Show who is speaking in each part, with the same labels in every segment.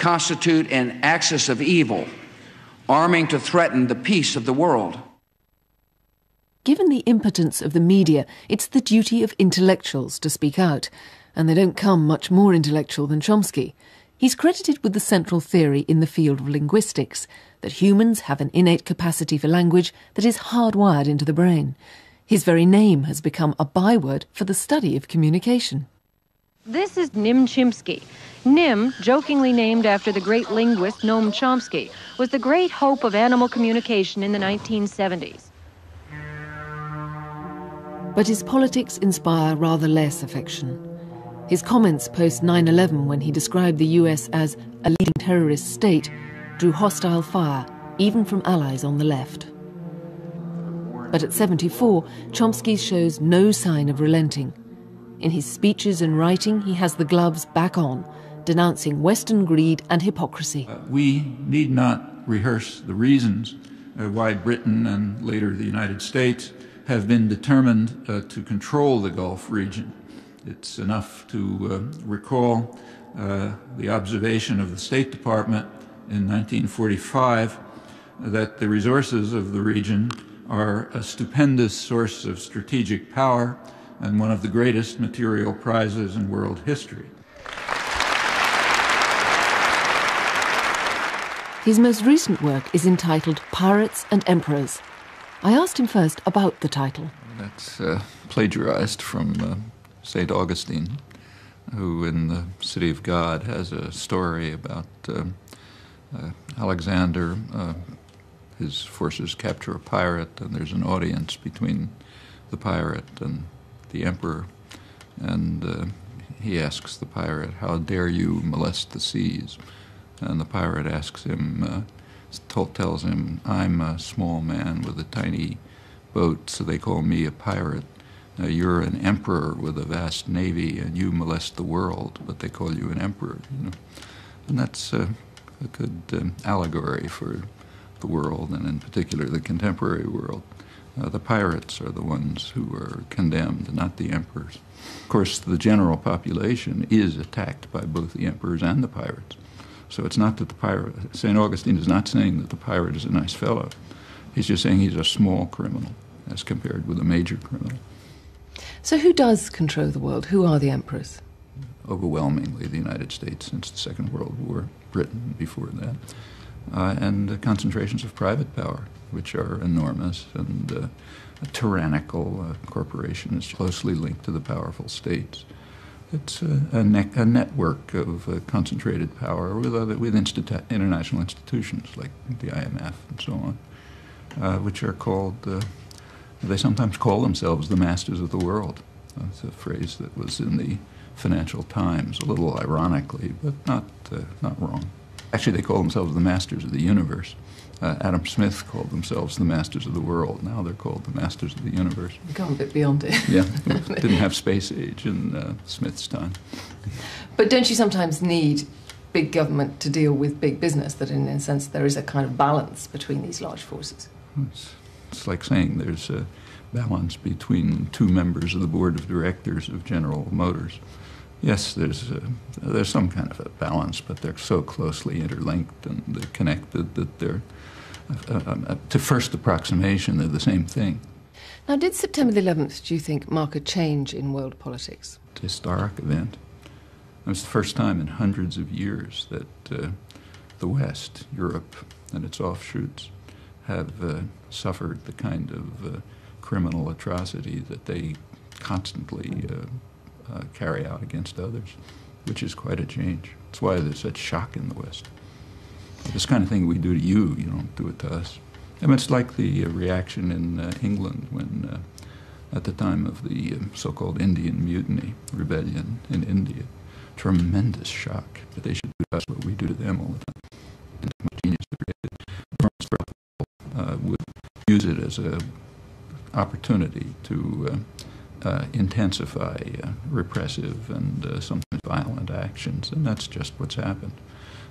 Speaker 1: constitute an axis of evil, arming to threaten the peace of the world.
Speaker 2: Given the impotence of the media, it's the duty of intellectuals to speak out, and they don't come much more intellectual than Chomsky. He's credited with the central theory in the field of linguistics, that humans have an innate capacity for language that is hardwired into the brain. His very name has become a byword for the study of communication.
Speaker 3: This is Nim Chimpsky. Nim, jokingly named after the great linguist Noam Chomsky, was the great hope of animal communication in the 1970s.
Speaker 2: But his politics inspire rather less affection. His comments post 9/11, when he described the US as a leading terrorist state, drew hostile fire, even from allies on the left. But at 74, Chomsky shows no sign of relenting. In his speeches and writing, he has the gloves back on, denouncing Western greed and hypocrisy.
Speaker 4: We need not rehearse the reasons why Britain and later the United States have been determined to control the Gulf region. It's enough to recall the observation of the State Department in 1945 that the resources of the region are a stupendous source of strategic power and one of the greatest material prizes in world history.
Speaker 2: His most recent work is entitled Pirates and Emperors. I asked him first about the title.
Speaker 4: That's plagiarized from St. Augustine, who in the City of God has a story about Alexander. His forces capture a pirate, and there's an audience between the pirate and the emperor, and he asks the pirate, "How dare you molest the seas?" And the pirate asks him, tells him, "I'm a small man with a tiny boat, so they call me a pirate. You're an emperor with a vast navy, and you molest the world, but they call you an emperor." You know? And that's a good allegory for the world, and in particular the contemporary world. The pirates are the ones who are condemned, not the emperors. Of course, the general population is attacked by both the emperors and the pirates. So it's not that the pirate, St. Augustine is not saying that the pirate is a nice fellow. He's just saying he's a small criminal as compared with a major criminal.
Speaker 2: So who does control the world? Who are the emperors?
Speaker 4: Overwhelmingly the United States since the Second World War, Britain before that, and concentrations of private power, which are enormous, and tyrannical corporations closely linked to the powerful states. It's a network of concentrated power with international institutions like the IMF and so on, which are called, they sometimes call themselves the masters of the world. That's a phrase that was in the Financial Times, a little ironically, but not wrong. Actually, they call themselves the masters of the universe. Adam Smith called themselves the masters of the world. Now they're called the masters of the universe.
Speaker 2: We've gone a bit beyond it.
Speaker 4: Yeah, didn't have space age in Smith's time.
Speaker 2: But don't you sometimes need big government to deal with big business, that in a sense there is a kind of balance between these large forces?
Speaker 4: It's like saying there's a balance between two members of the board of directors of General Motors. Yes, there's some kind of a balance, but they're so closely interlinked and they're connected that they're, to first approximation, they're the same thing.
Speaker 2: Now, did September the 11th, do you think, mark a change in world politics?
Speaker 4: It's a historic event. It was the first time in hundreds of years that the West, Europe, and its offshoots have suffered the kind of criminal atrocity that they constantly carry out against others, which is quite a change. That's why there's such shock in the West. This kind of thing we do to you, you don't do it to us. I mean, it's like the reaction in England when, at the time of the so-called Indian Mutiny rebellion in India, tremendous shock that they should do to us what we do to them all the time. And my genius would use it as an opportunity to intensify repressive and sometimes violent actions, and that's just what's happened.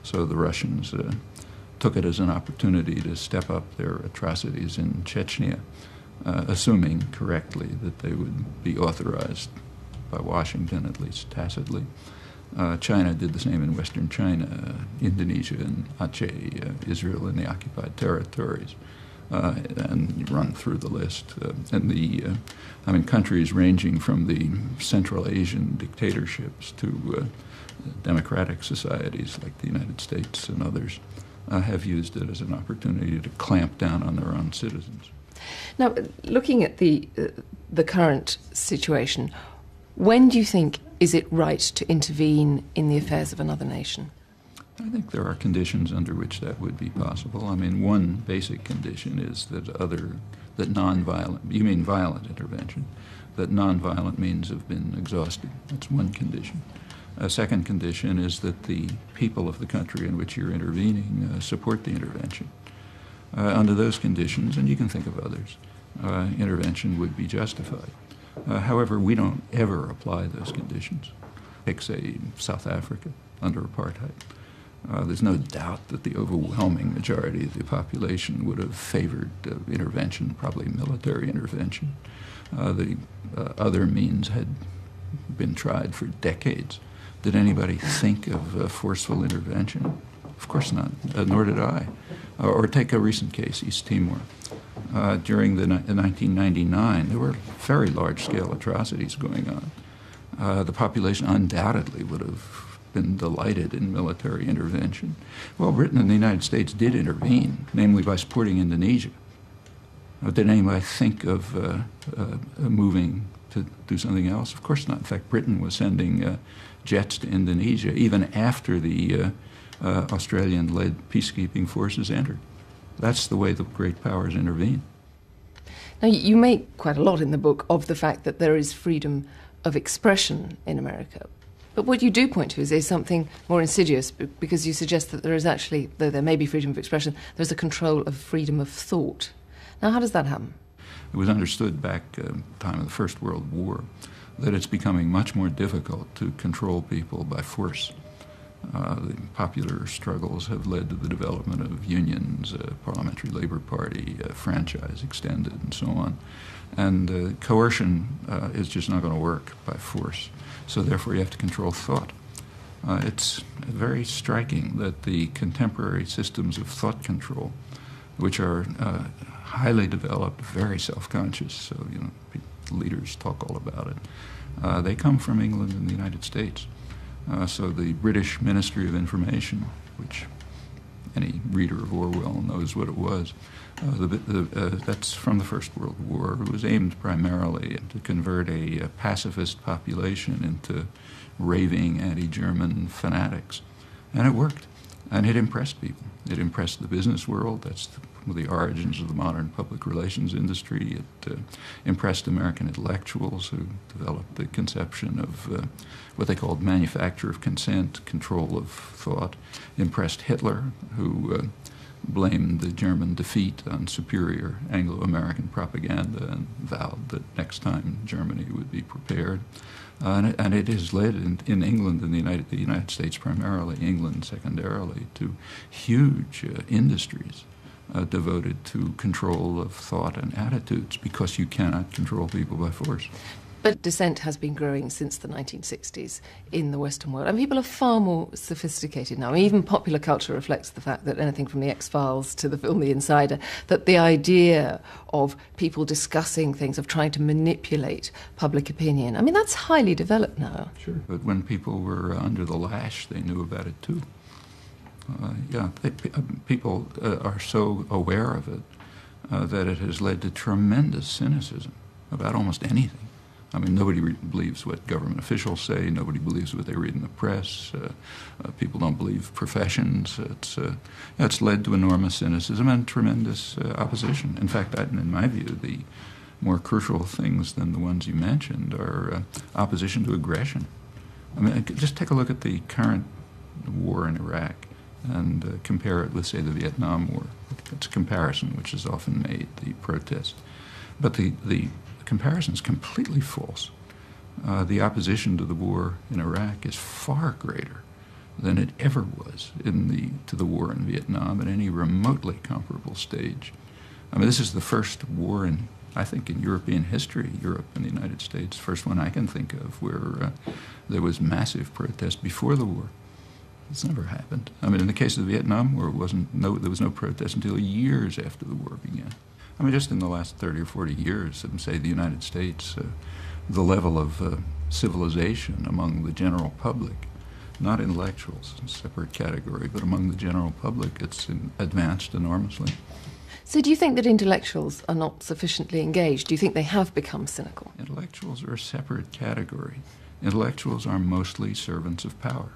Speaker 4: So the Russians took it as an opportunity to step up their atrocities in Chechnya, assuming correctly that they would be authorized by Washington, at least tacitly, China did the same in Western China, Indonesia and Aceh, Israel and the occupied territories, and you run through the list. Countries ranging from the Central Asian dictatorships to democratic societies like the United States and others have used it as an opportunity to clamp down on their own citizens.
Speaker 2: Now, looking at the current situation, when do you think is it right to intervene in the affairs of another nation?
Speaker 4: I think there are conditions under which that would be possible. I mean, one basic condition is that nonviolent, you mean violent intervention, that nonviolent means have been exhausted. That's one condition. A second condition is that the people of the country in which you're intervening support the intervention. Under those conditions, and you can think of others, intervention would be justified. However, we don't ever apply those conditions. Take, say, South Africa under apartheid. There's no doubt that the overwhelming majority of the population would have favored intervention, probably military intervention. The other means had been tried for decades. Did anybody think of forceful intervention? Of course not, nor did I. Or take a recent case, East Timor. During the 1999, there were very large-scale atrocities going on. The population undoubtedly would have been delighted in military intervention. Well, Britain and the United States did intervene, namely by supporting Indonesia. Did anybody think of moving to do something else? Of course not. In fact, Britain was sending jets to Indonesia even after the Australian-led peacekeeping forces entered. That's the way the great powers intervene.
Speaker 2: Now, you make quite a lot in the book of the fact that there is freedom of expression in America. But what you do point to is something more insidious, because you suggest that there is actually, though there may be freedom of expression, there's a control of freedom of thought. Now, how does that happen?
Speaker 4: It was understood back at the time of the First World War that it's becoming much more difficult to control people by force. The popular struggles have led to the development of unions, parliamentary labor party, franchise extended, and so on. And coercion is just not going to work by force. So therefore you have to control thought. It's very striking that the contemporary systems of thought control, which are highly developed, very self-conscious, so leaders talk all about it, they come from England and the United States. So the British Ministry of Information, which any reader of Orwell knows what it was, that's from the First World War. It was aimed primarily to convert a pacifist population into raving anti-German fanatics. And it worked. And it impressed people. It impressed the business world. That's the origins of the modern public relations industry. It impressed American intellectuals who developed the conception of what they called manufacture of consent, control of thought. Impressed Hitler, who blamed the German defeat on superior Anglo-American propaganda and vowed that next time Germany would be prepared. And it has led in England and the United States primarily, England secondarily, to huge industries devoted to control of thought and attitudes, because you cannot control people by force.
Speaker 2: But dissent has been growing since the 1960s in the Western world, and people are far more sophisticated now. Even popular culture reflects the fact that anything from the X-Files to the film The Insider, that the idea of people discussing things, of trying to manipulate public opinion, I mean, that's highly developed now.
Speaker 4: Sure. But when people were under the lash, they knew about it too. People are so aware of it that it has led to tremendous cynicism about almost anything. I mean, nobody believes what government officials say. Nobody believes what they read in the press. People don't believe professions. It's led to enormous cynicism and tremendous opposition. In fact, in my view, the more crucial things than the ones you mentioned are opposition to aggression. I mean, just take a look at the current war in Iraq and compare it with, say, the Vietnam War. It's a comparison which is often made, the protest. But the comparison is completely false. The opposition to the war in Iraq is far greater than it ever was to the war in Vietnam at any remotely comparable stage. I mean, this is the first war in I think in European history, Europe and the United States, first one I can think of where there was massive protest before the war. It's never happened. I mean, in the case of the Vietnam War, there was no protest until years after the war began. I mean, just in the last 30 or 40 years, say the United States, the level of civilization among the general public, not intellectuals, a separate category, but among the general public, it's advanced enormously.
Speaker 2: So do you think that intellectuals are not sufficiently engaged? Do you think they have become cynical?
Speaker 4: Intellectuals are a separate category. Intellectuals are mostly servants of power.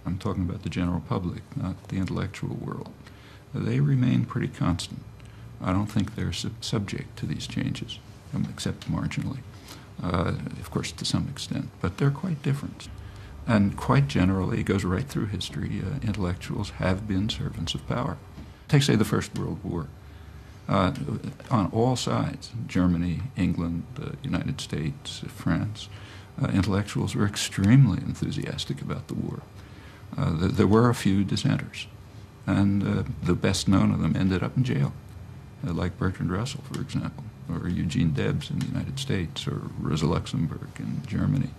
Speaker 4: I'm talking about the general public, not the intellectual world. They remain pretty constant. I don't think they're subject to these changes, except marginally, of course, to some extent. But they're quite different. And quite generally, it goes right through history, intellectuals have been servants of power. Take, say, the First World War. On all sides, Germany, England, the United States, France, intellectuals were extremely enthusiastic about the war. There were a few dissenters, and the best known of them ended up in jail, like Bertrand Russell, for example, or Eugene Debs in the United States, or Rosa Luxemburg in Germany.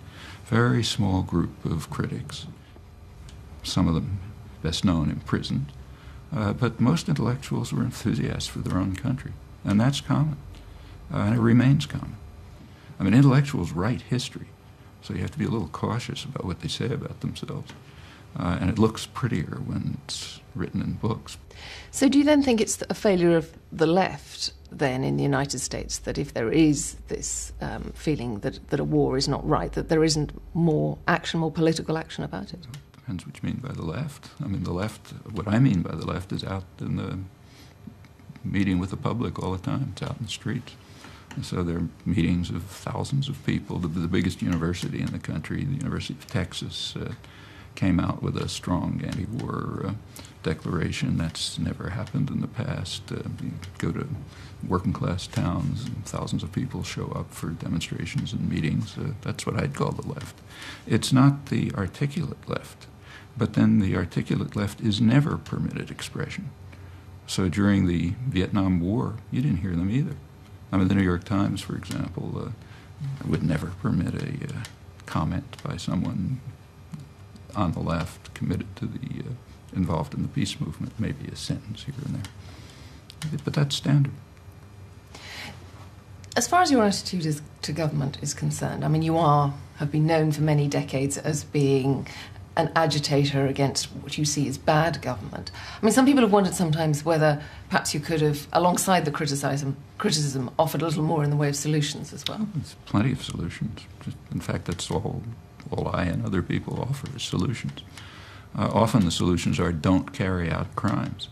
Speaker 4: Very small group of critics, some of them best known imprisoned, but most intellectuals were enthusiasts for their own country, and that's common, and it remains common. I mean, intellectuals write history, so you have to be a little cautious about what they say about themselves. And it looks prettier when it's written in books.
Speaker 2: So do you then think it's a failure of the left, then, in the United States, that if there is this feeling that a war is not right, that there isn't more action, more political action about it?
Speaker 4: Depends what you mean by the left. I mean, the left, what I mean by the left is out in the meeting with the public all the time. It's out in the streets. And so there are meetings of thousands of people. The biggest university in the country, the University of Texas, came out with a strong anti-war declaration. That's never happened in the past. You go to working-class towns, and thousands of people show up for demonstrations and meetings. That's what I'd call the left. It's not the articulate left, but then the articulate left is never permitted expression. So during the Vietnam War, you didn't hear them either. I mean, the New York Times, for example, would never permit a comment by someone on the left committed to the involved in the peace movement, maybe a sentence here and there. But that's standard.
Speaker 2: As far as your attitude to government is concerned, I mean, you have been known for many decades as being an agitator against what you see as bad government. I mean, some people have wondered sometimes whether perhaps you could have, alongside the criticism, offered a little more in the way of solutions as well.
Speaker 4: There's plenty of solutions. In fact, that's all I and other people offer is solutions. Often the solutions are don't carry out crimes.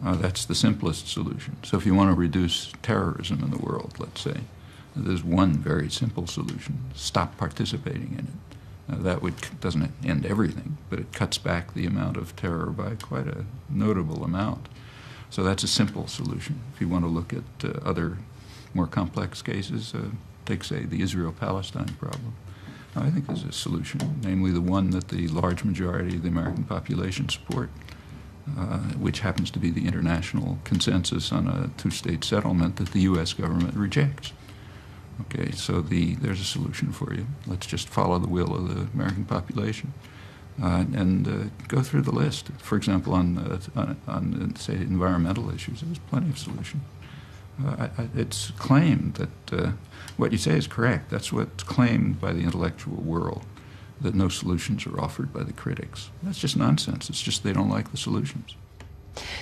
Speaker 4: That's the simplest solution. So if you want to reduce terrorism in the world, let's say, there's one very simple solution: stop participating in it. That doesn't end everything, but it cuts back the amount of terror by quite a notable amount. So that's a simple solution. If you want to look at other more complex cases, take, say, the Israel-Palestine problem. I think there's a solution, namely the one that the large majority of the American population support, which happens to be the international consensus on a two-state settlement that the U.S. government rejects. Okay, so there's a solution for you. Let's just follow the will of the American population and go through the list. For example, on say, environmental issues, there's plenty of solutions. It's claimed that what you say is correct. That's what's claimed by the intellectual world, that no solutions are offered by the critics. That's just nonsense. It's just they don't like the solutions.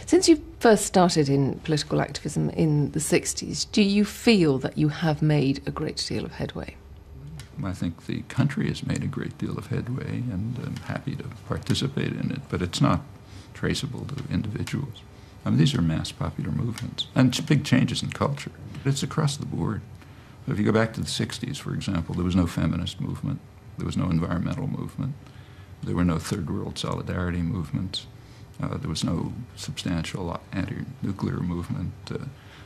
Speaker 2: Since you first started in political activism in the 60s, do you feel that you have made a great deal of headway?
Speaker 4: I think the country has made a great deal of headway, and I'm happy to participate in it, but it's not traceable to individuals. I mean, these are mass popular movements, and big changes in culture. It's across the board. If you go back to the 60s, for example, there was no feminist movement, there was no environmental movement, there were no third world solidarity movements, there was no substantial anti-nuclear movement,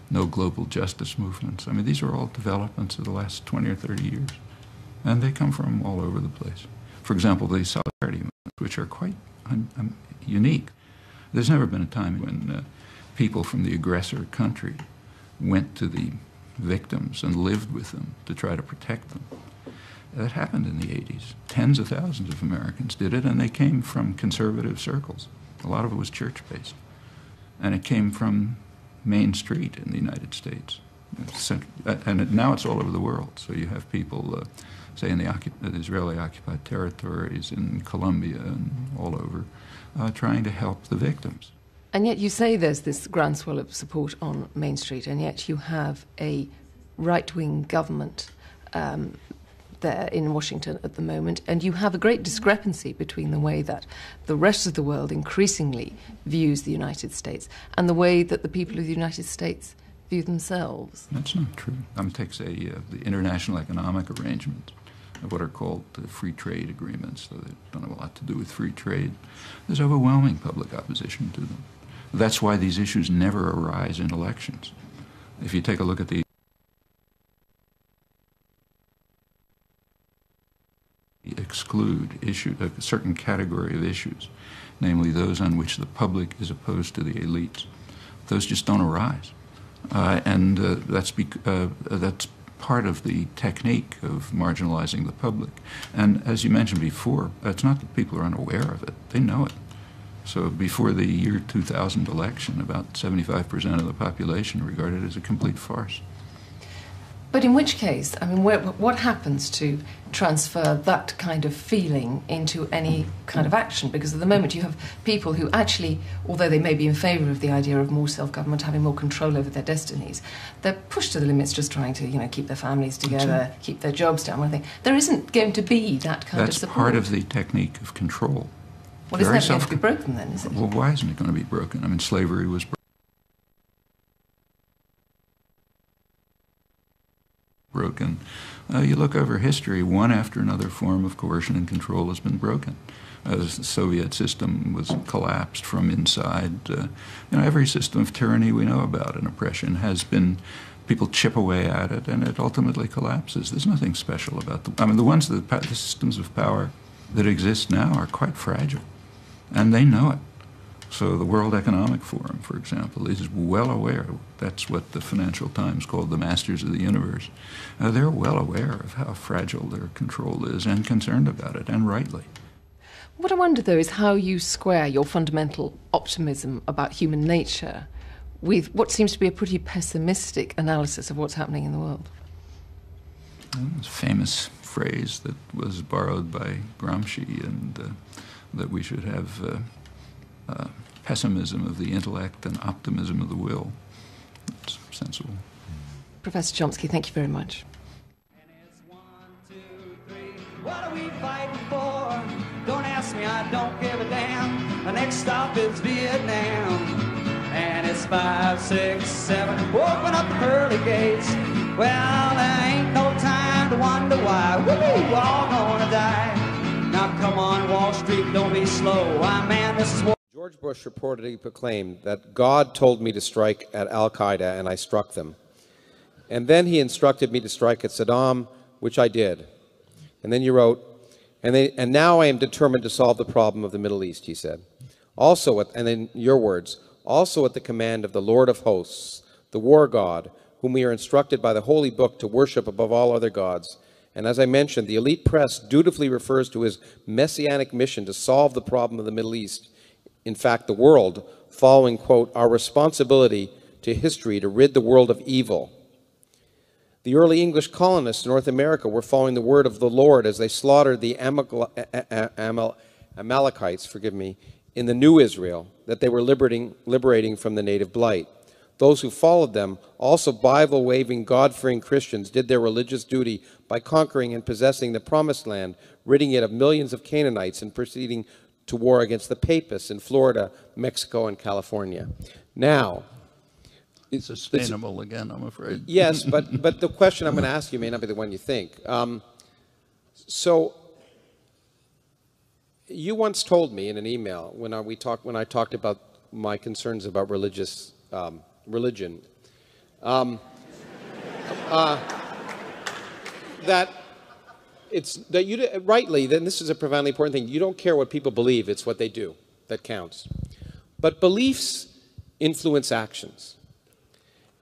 Speaker 4: no global justice movements. I mean, these are all developments of the last 20 or 30 years, and they come from all over the place. For example, the solidarity movements, which are quite unique. There's never been a time when people from the aggressor country went to the victims and lived with them to try to protect them. That happened in the 80s. Tens of thousands of Americans did it, and they came from conservative circles. A lot of it was church-based. And it came from Main Street in the United States. Now it's all over the world. So you have people, say, in the Israeli-occupied territories, in Colombia and all over, trying to help the victims.
Speaker 2: And yet you say there's this groundswell of support on Main Street, and yet you have a right-wing government there in Washington at the moment, and you have a great discrepancy between the way that the rest of the world increasingly views the United States and the way that the people of the United States view themselves.
Speaker 4: That's not true. Take, say, the international economic arrangements, what are called the free trade agreements, so they don't have a lot to do with free trade. There's overwhelming public opposition to them. That's why these issues never arise in elections. If you take a look at the exclude a certain category of issues, namely those on which the public is opposed to the elites, those just don't arise. That's part of the technique of marginalizing the public. And as you mentioned before, it's not that people are unaware of it. They know it. So before the year 2000 election, about 75% of the population regarded it as a complete farce.
Speaker 2: But in which case, I mean, what happens to transfer that kind of feeling into any kind of action? Because at the moment you have people who actually, although they may be in favour of the idea of more self-government, having more control over their destinies, they're pushed to the limits just trying to, keep their families together, keep their jobs down. There isn't going to be that kind of support.
Speaker 4: That's part of the technique of control.
Speaker 2: Well, isn't that going to be broken then, is it?
Speaker 4: Well, why isn't it going to be broken? I mean, slavery was broken. You look over history, one after another form of coercion and control has been broken. As the Soviet system was collapsed from inside, every system of tyranny we know about and oppression has been, people chip away at it and it ultimately collapses. There's nothing special about them. I mean, the systems of power that exist now are quite fragile, and they know it. So the World Economic Forum, for example, is well aware. That's what the Financial Times called the masters of the universe. They're well aware of how fragile their control is and concerned about it, and rightly.
Speaker 2: What I wonder, though, is how you square your fundamental optimism about human nature with what seems to be a pretty pessimistic analysis of what's happening in the world.
Speaker 4: It's a famous phrase that was borrowed by Gramsci, and that we should have pessimism of the intellect and optimism of the will. It's sensible.
Speaker 2: Professor Chomsky, thank you very much.
Speaker 5: And it's 1, 2, 3. What are we fighting for? Don't ask me, I don't give a damn. The next stop is Vietnam. And it's 5, 6, 7. Open up the pearly gates. Well, there ain't no time to wonder why. Woo, we're all gonna die. Now come on, Wall Street, don't be slow. Man, this is what
Speaker 6: George Bush reportedly proclaimed that God told me to strike at Al-Qaeda, and I struck them. And then he instructed me to strike at Saddam, which I did. And then you wrote, and now I am determined to solve the problem of the Middle East, he said. Also, and in your words, also at the command of the Lord of hosts, the war god, whom we are instructed by the Holy Book to worship above all other gods. And as I mentioned, the elite press dutifully refers to his messianic mission to solve the problem of the Middle East, in fact, the world, following, quote, our responsibility to history to rid the world of evil. The early English colonists in North America were following the word of the Lord as they slaughtered the Amalekites, in the new Israel that they were liberating from the native blight. Those who followed them, also Bible-waving, God-fearing Christians, did their religious duty by conquering and possessing the Promised Land, ridding it of millions of Canaanites, and proceeding to war against the Papists in Florida, Mexico, and California. Now,
Speaker 4: it's sustainable again, I'm afraid.
Speaker 6: Yes, but the question I'm going to ask you may not be the one you think. So, you once told me in an email when I talked about my concerns about religion, that you rightly, then this is a profoundly important thing. You don't care what people believe; it's what they do that counts. But beliefs influence actions,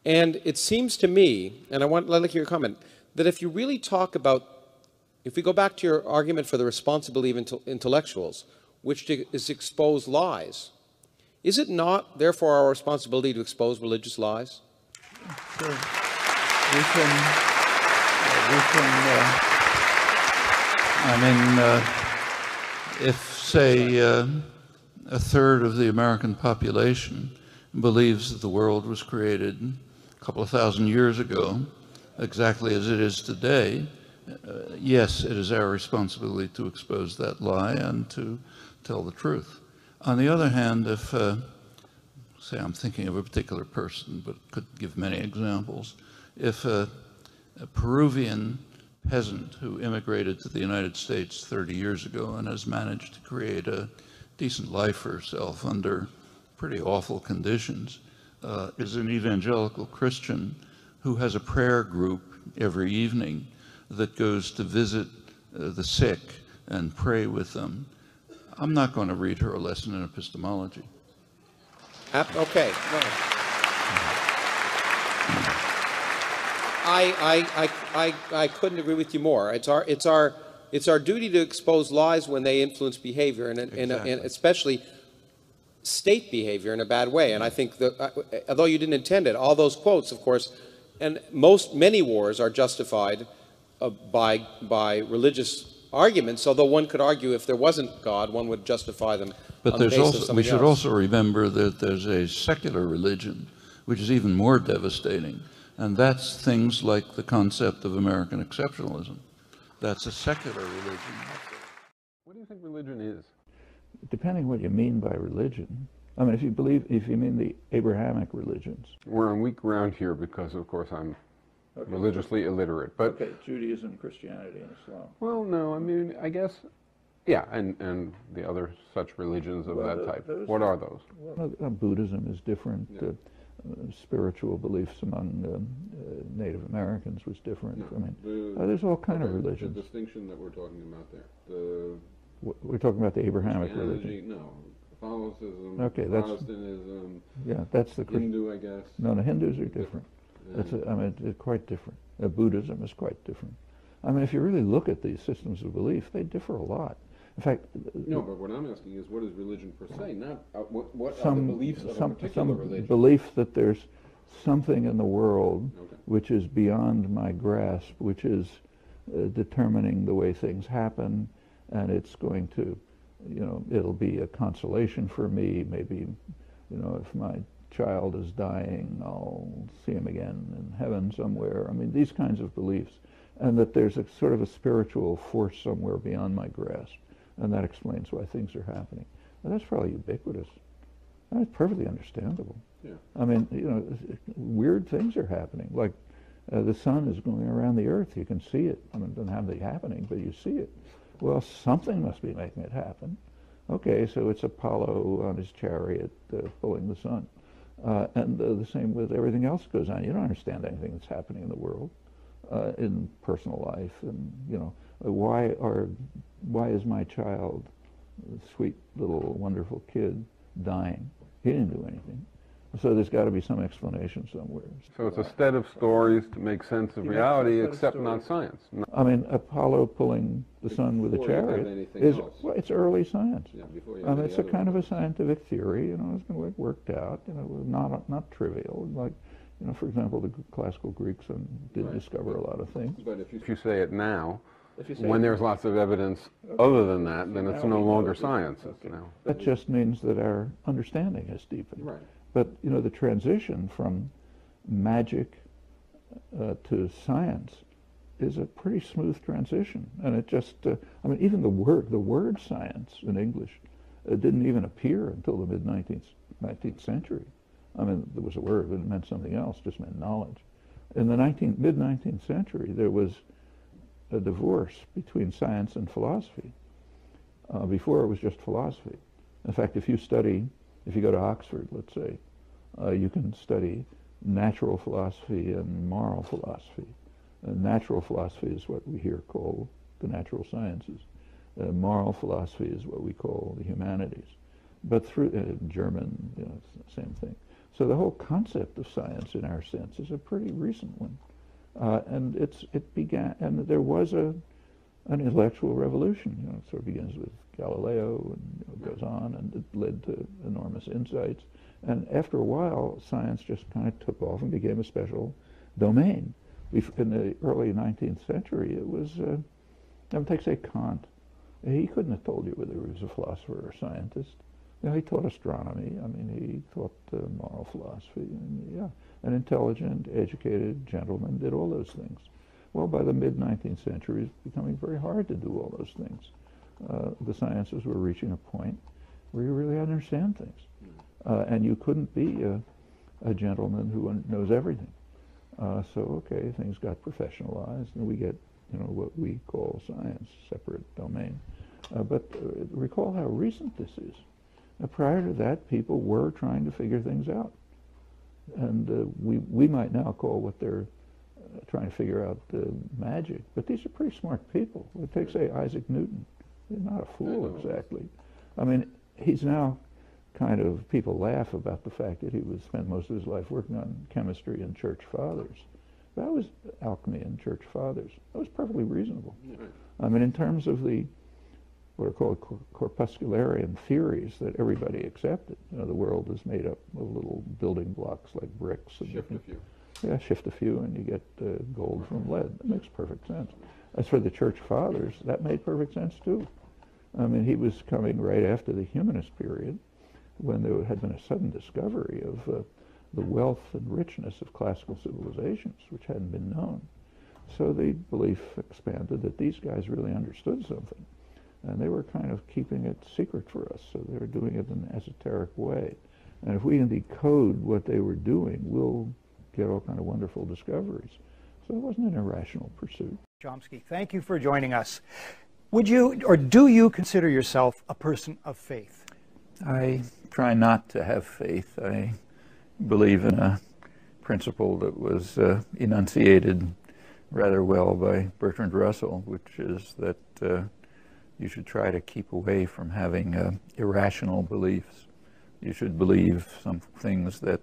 Speaker 6: And it seems to me, and I'd like to hear your comment, that if you really talk about, if we go back to your argument for the responsibility of intellectuals, which is to expose lies, is it not, therefore, our responsibility to expose religious lies?
Speaker 4: Sure. If, say, a third of the American population believes that the world was created a couple of thousand years ago, exactly as it is today, yes, it is our responsibility to expose that lie and to tell the truth. On the other hand, if, say I'm thinking of a particular person, but could give many examples, if a Peruvian peasant who immigrated to the United States 30 years ago and has managed to create a decent life for herself under pretty awful conditions, is an evangelical Christian who has a prayer group every evening that goes to visit the sick and pray with them, I'm not going to read her a lesson in epistemology.
Speaker 6: Okay. No. I couldn't agree with you more. It's our duty to expose lies when they influence behavior, and especially state behavior in a bad way. And I think that, although you didn't intend it, all those quotes, of course, and many wars are justified by religious arguments. Although one could argue if there wasn't God, one would justify them.
Speaker 4: But there's also, we should also remember that there's a secular religion, which is even more devastating, and that's things like the concept of American exceptionalism. That's a secular religion.
Speaker 7: What do you think religion is?
Speaker 4: Depending what you mean by religion. I mean, if you mean the Abrahamic religions.
Speaker 7: We're on weak ground here because, of course, I'm religiously illiterate. But
Speaker 4: okay, Judaism, Christianity, and Islam.
Speaker 7: Well, no, I mean, I guess, yeah, and the other such religions of that type. What are those?
Speaker 4: Well, Buddhism is different. Yeah. Spiritual beliefs among Native Americans was different. No, I mean, there's all kind of religions.
Speaker 7: The distinction that we're talking about there.
Speaker 4: We're talking about the Abrahamic religion.
Speaker 7: No, Catholicism,
Speaker 4: okay,
Speaker 7: Protestantism.
Speaker 4: Yeah, that's the
Speaker 7: Hindu, I guess.
Speaker 4: No, Hindus are different. I mean, it's quite different. Buddhism is quite different. I mean, if you really look at these systems of belief, they differ a lot. In fact,
Speaker 7: no. But what I'm asking is, what is religion per se? Not what are the beliefs of a particular religion?
Speaker 4: Belief that there's something in the world which is beyond my grasp, which is determining the way things happen, and it's going to, it'll be a consolation for me. Maybe, if my child is dying, I'll see him again in heaven somewhere. I mean, these kinds of beliefs, and that there's a sort of a spiritual force somewhere beyond my grasp. And that explains why things are happening. Well, that's probably ubiquitous. That's perfectly understandable. Yeah. I mean, weird things are happening. Like the sun is going around the earth. You can see it. I mean, it doesn't have to be happening, but you see it. Well, something must be making it happen. Okay, so it's Apollo on his chariot pulling the sun. And the same with everything else goes on. You don't understand anything that's happening in the world, in personal life, and why is my child, sweet little wonderful kid, dying? He didn't do anything. So there's got to be some explanation somewhere.
Speaker 7: So it's a set of stories to make sense of reality, except not science.
Speaker 4: I mean, Apollo pulling the sun with a chariot is, well, it's early science. Yeah, it's a kind of a scientific theory, it's been worked out, not trivial. Like, for example, the classical Greeks did discover a lot of things.
Speaker 7: But if you say it now, when there's lots of evidence other than that, then it's no longer science.
Speaker 4: That just means that our understanding has deepened. Right. But, the transition from magic to science is a pretty smooth transition. And it just, even the word science in English didn't even appear until the mid-19th century. I mean, there was a word, but it meant something else, just meant knowledge. In the mid-19th century, there was a divorce between science and philosophy. Before, it was just philosophy. In fact, if you go to Oxford, let's say, you can study natural philosophy and moral philosophy. Natural philosophy is what we here call the natural sciences. Moral philosophy is what we call the humanities. But through German, it's the same thing. So the whole concept of science, in our sense, is a pretty recent one. And it began, and there was an intellectual revolution. It sort of begins with Galileo and goes on, and it led to enormous insights. And after a while, science just kind of took off and became a special domain. In the early 19th century, it was, take, say, Kant. He couldn't have told you whether he was a philosopher or a scientist. He taught astronomy. I mean, he taught moral philosophy. And, an intelligent, educated gentleman did all those things. Well, by the mid-19th century, it's becoming very hard to do all those things. The sciences were reaching a point where you really understand things. And you couldn't be a gentleman who knows everything. So, okay, things got professionalized, and we get, what we call science, separate domain. But recall how recent this is. Prior to that, people were trying to figure things out. And we might now call what they're trying to figure out magic, but these are pretty smart people. Take, say, Isaac Newton. He's not a fool exactly. I mean, he's now kind of, people laugh about the fact that he would spend most of his life working on chemistry and church fathers. That was alchemy and church fathers. That was perfectly reasonable. I mean, in terms of the what are called corpuscularian theories that everybody accepted. The world is made up of little building blocks like bricks. And
Speaker 7: shift a few.
Speaker 4: Yeah, shift a few and you get gold from lead. That makes perfect sense. As for the church fathers, that made perfect sense too. I mean, he was coming right after the humanist period when there had been a sudden discovery of the wealth and richness of classical civilizations, which hadn't been known. So the belief expanded that these guys really understood something. And they were kind of keeping it secret for us, so they were doing it in an esoteric way. And if we can decode what they were doing, we'll get all kind of wonderful discoveries. So it wasn't an irrational pursuit.
Speaker 8: Chomsky, thank you for joining us. Would you, or do you consider yourself a person of faith?
Speaker 4: I try not to have faith. I believe in a principle that was enunciated rather well by Bertrand Russell, which is that you should try to keep away from having irrational beliefs. You should believe some things that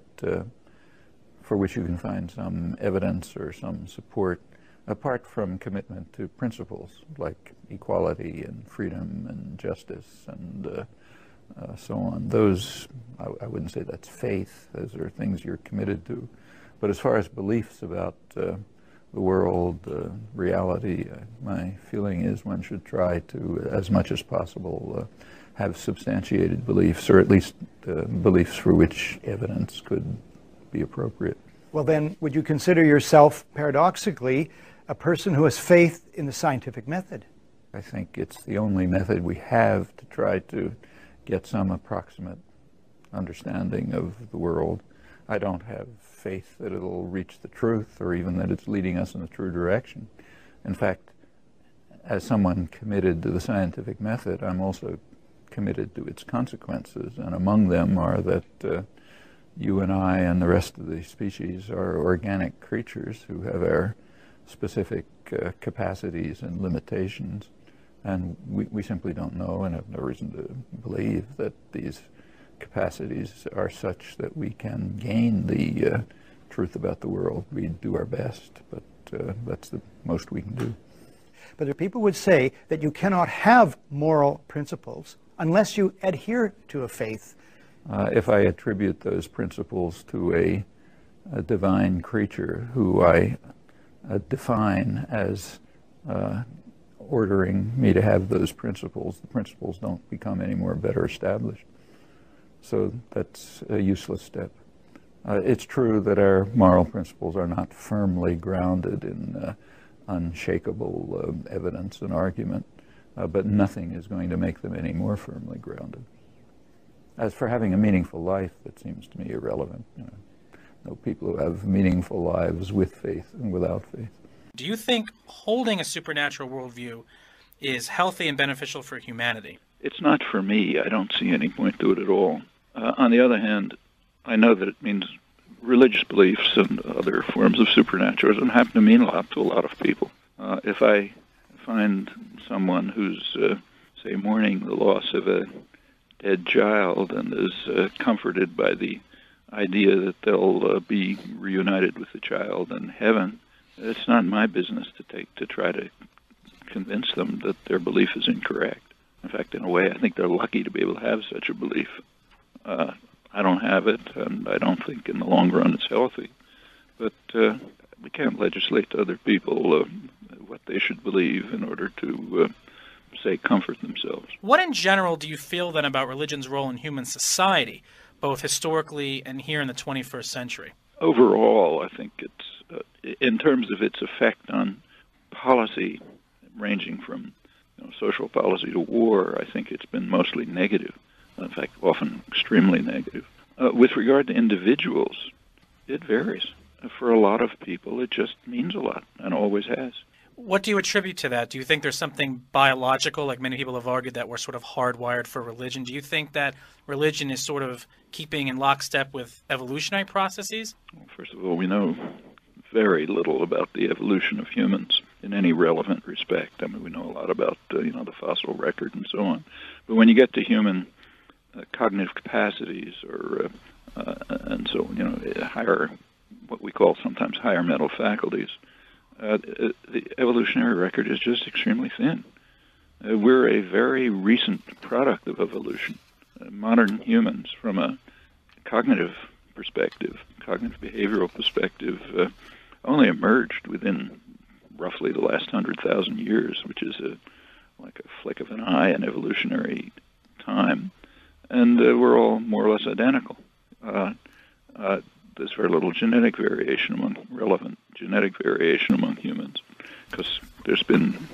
Speaker 4: for which you can find some evidence or some support, apart from commitment to principles like equality and freedom and justice and so on. Those, I wouldn't say that's faith. Those are things you're committed to. But as far as beliefs about the world, reality, my feeling is one should try to, as much as possible, have substantiated beliefs, or at least beliefs for which evidence could be appropriate.
Speaker 8: Well then, would you consider yourself, paradoxically, a person who has faith in the scientific method?
Speaker 4: I think it's the only method we have to try to get some approximate understanding of the world. I don't have faith that it'll reach the truth or even that it's leading us in the true direction. In fact, as someone committed to the scientific method, I'm also committed to its consequences, and among them are that you and I and the rest of the species are organic creatures who have our specific capacities and limitations, and we simply don't know and have no reason to believe that these capacities are such that we can gain the truth about the world. We do our best, but that's the most we can do.
Speaker 8: But there people would say that you cannot have moral principles unless you adhere to a faith.
Speaker 4: If I attribute those principles to a divine creature who I define as ordering me to have those principles, the principles don't become any more better established. So that's a useless step. It's true that our moral principles are not firmly grounded in unshakable evidence and argument, but nothing is going to make them any more firmly grounded. As for having a meaningful life, that seems to me irrelevant. No people who have meaningful lives with faith and without faith.
Speaker 9: Do you think holding a supernatural worldview is healthy and beneficial for humanity?
Speaker 4: It's not for me. I don't see any point to it at all. On the other hand, I know that it means religious beliefs and other forms of supernaturalism happen to mean a lot to a lot of people. If I find someone who's, say, mourning the loss of a dead child and is comforted by the idea that they'll be reunited with the child in heaven, it's not my business to try to convince them that their belief is incorrect. In fact, in a way, I think they're lucky to be able to have such a belief. I don't have it, and I don't think in the long run it's healthy. But we can't legislate to other people what they should believe in order to, say, comfort themselves.
Speaker 9: What in general do you feel then about religion's role in human society, both historically and here in the 21st century?
Speaker 4: Overall, I think it's, in terms of its effect on policy, ranging from social policy to war, I think it's been mostly negative. In fact, often extremely negative. With regard to individuals, it varies. For a lot of people, it just means a lot, and always has.
Speaker 9: What do you attribute to that? Do you think there's something biological, like many people have argued that we're sort of hardwired for religion? Do you think that religion is sort of keeping in lockstep with evolutionary processes?
Speaker 4: Well, first of all, we know very little about the evolution of humans in any relevant respect. I mean, we know a lot about, the fossil record and so on. But when you get to human cognitive capacities or and so higher, what we call sometimes higher mental faculties, the evolutionary record is just extremely thin. We're a very recent product of evolution. Modern humans, from a cognitive perspective, cognitive behavioral perspective, only emerged within roughly the last 100,000 years, which is like a flick of an eye in evolutionary time. And we're all more or less identical. There's very little genetic variation relevant genetic variation among humans, because there's been,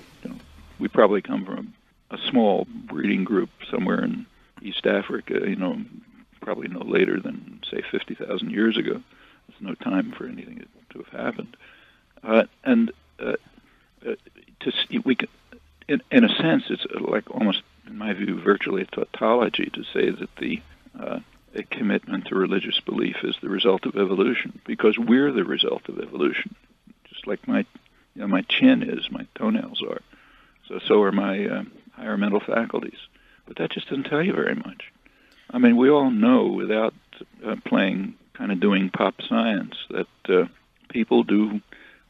Speaker 4: we probably come from a small breeding group somewhere in East Africa, probably no later than, say, 50,000 years ago. There's no time for anything to have happened. We can, in a sense, it's like almost, in my view, virtually a tautology to say that a commitment to religious belief is the result of evolution, because we're the result of evolution. Just like my chin is, my toenails are. So are my higher mental faculties. But that just doesn't tell you very much. I mean, we all know, without doing pop science, that people do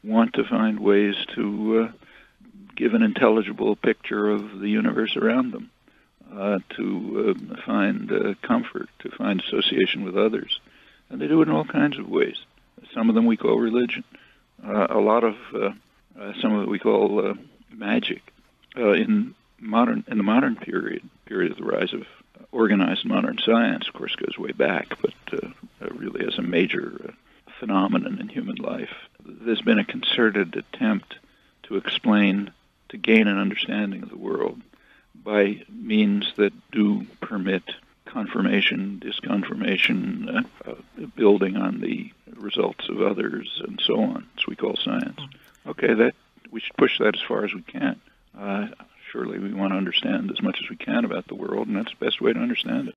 Speaker 4: want to find ways to give an intelligible picture of the universe around them, to find comfort, to find association with others. And they do it in all kinds of ways. Some of them we call religion. A lot of some of it we call magic. In the modern period of the rise of organized modern science, of course, goes way back, but really as a major phenomenon in human life, there's been a concerted attempt to gain an understanding of the world by means that do permit confirmation, disconfirmation, building on the results of others, and so on. That's what we call science. Okay, we should push that as far as we can. Surely we want to understand as much as we can about the world, and that's the best way to understand it.